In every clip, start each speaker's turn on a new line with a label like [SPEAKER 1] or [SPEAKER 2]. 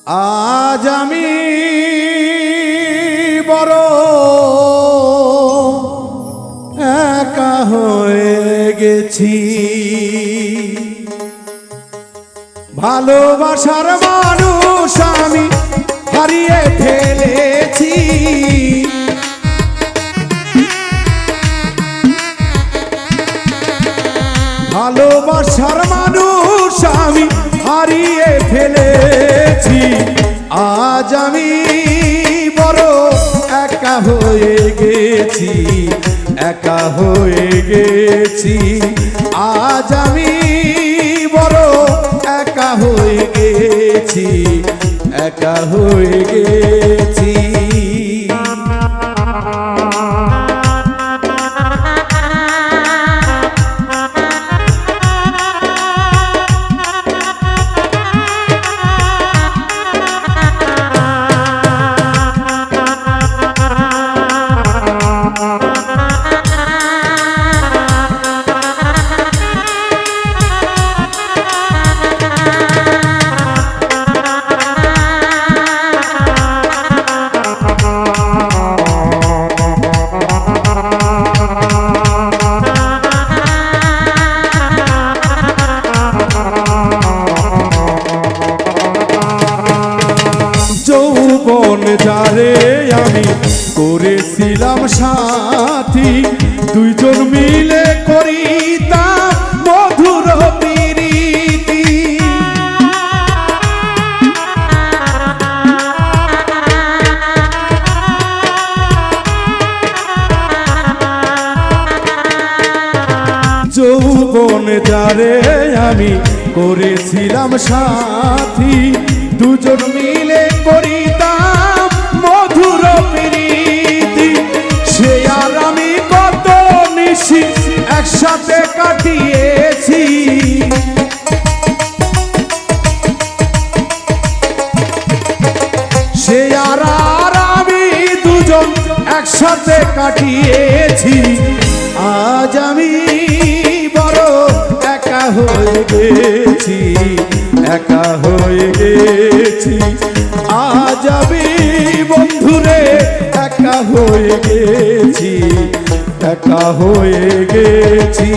[SPEAKER 1] আজ আমি বড় একা হয়ে গেছি, ভালোবাসার মানুষ আমি হারিয়ে ফেলেছি। ভালোবাসার মানুষ আমি হারিয়ে ফেলেছি। আজ আমি বড় একা হয়ে গেছি, একা হয়ে গেছি। আজ আমি বড় একা হয়ে গেছি, একা হয়ে গেছি। যৌবন যারে আমি করেছিলাম সাথী, দুইজন মিলে করিতাম মধুর প্রীতি। যৌবন যারে আমি করেছিলাম সাথী, দুজন মিলে করিতাম মধুর প্রীতি। সে আর আমি কত নিশি একসাথে কাটিয়েছি। সে আর আমি দুজন একসাথে কাটিয়েছি। আজ আমি বড় একা হয়ে গেছি, একা হয়ে গেছি। আজ আমি বন্ধুরে একা হয়ে গেছি, একা হয়ে গেছি।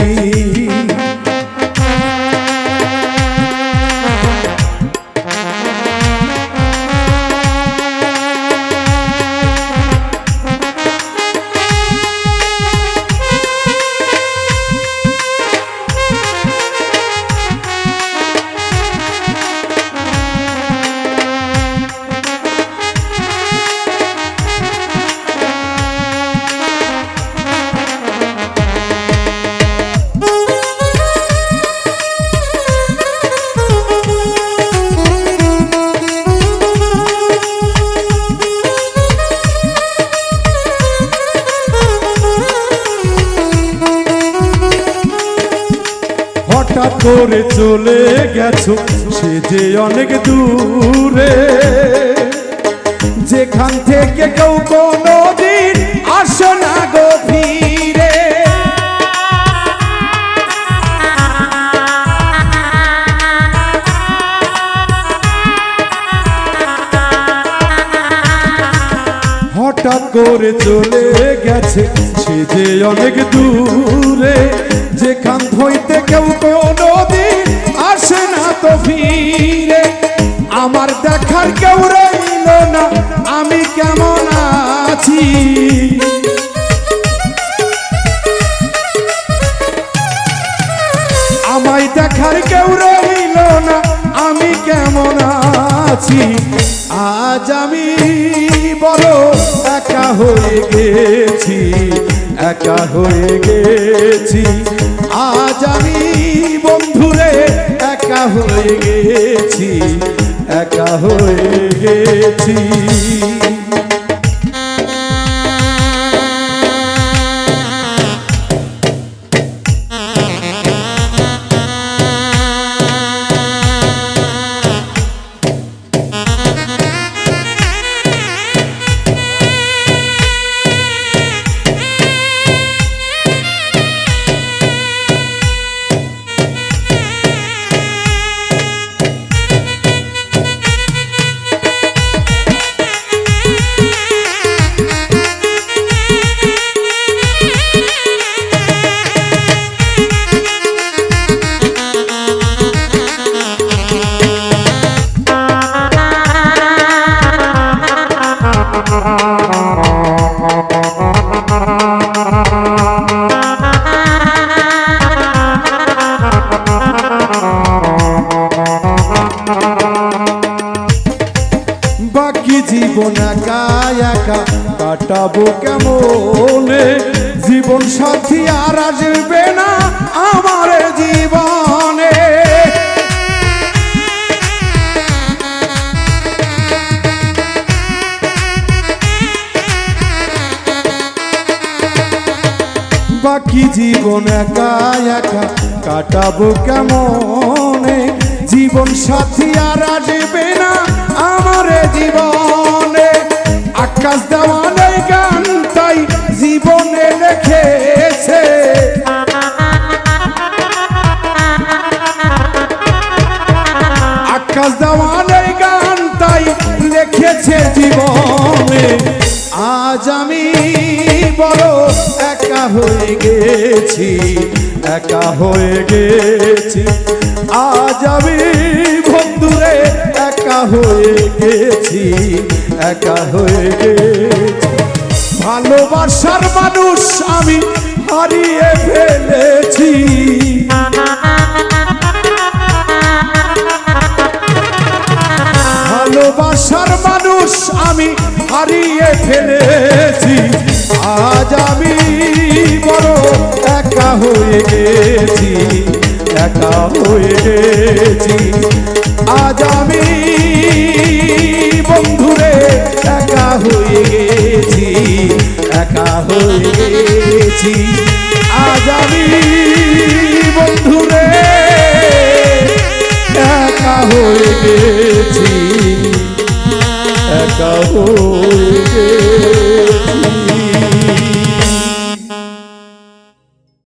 [SPEAKER 1] হঠাৎ করে চলে গেছো সে যে অনেক দূরে, যেখান থেকে কেউ কোনোদিন আসে না গো ফিরে। হঠাৎ করে চলে গেছে সে যে অনেক দূরে, যেখান হইতে কেউ কোনোদিন আসে না তো ফিরে। আমার দেখার কেউ রইল না, আমি কেমন আছি। আমায় দেখার কেউ রইল না, আমি কেমন আছি। আজ আমি বড় একা হয়ে গেছি, একা হয়ে গেছি। আজ আমি বন্ধুরে একা হয়ে গেছি, একা হয়ে গেছি। কাটাবো কেমনে জীবন সাথী আর আসবে না আমার জীবনে। বাকি জীবন একা একা কাটাবো কেমনে জীবন সাথী আর আসবে না আমার জীবনে। আকাশ দেওয়ানে গান তাই জীবনে লিখেছে, আকাশ দেওয়ানে গান তাই লিখেছে জীবনে। আজ আমি বড় একা হয়ে গেছি, একা হয়ে গেছি। আজ আমি বন্ধুরে একা হয়ে গেছি, একা হয়ে গেছি। ভালোবাসার মানুষ আমি হারিয়ে ফেলেছি, ভালোবাসার মানুষ আমি হারিয়ে ফেলেছি। আজ আমি বড় একা হয়ে গেছি, একা হয়ে গেছি। আজ আমি বন্ধুরে একা হয়ে গেছি, একা হয়ে গেছি। আজ আমি বন্ধুরে একা হয়ে গেছি, একা হয়ে গেছি।